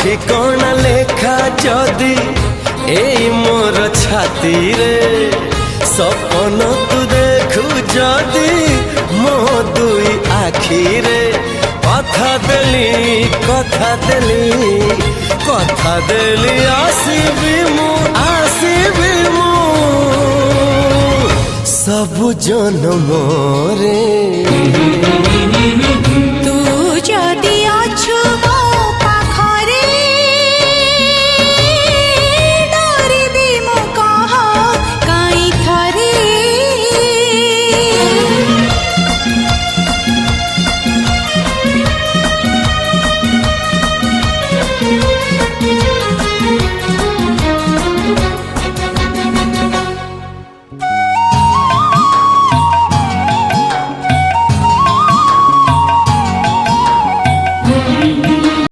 ঠিকনা লেখা যদি এই মোর ছাতি রে সপন তু দেখু যদি মো দুই আখিরে কথা দেলি কথা দেলি কথা দেলি আসিবি মু সবু জনমরে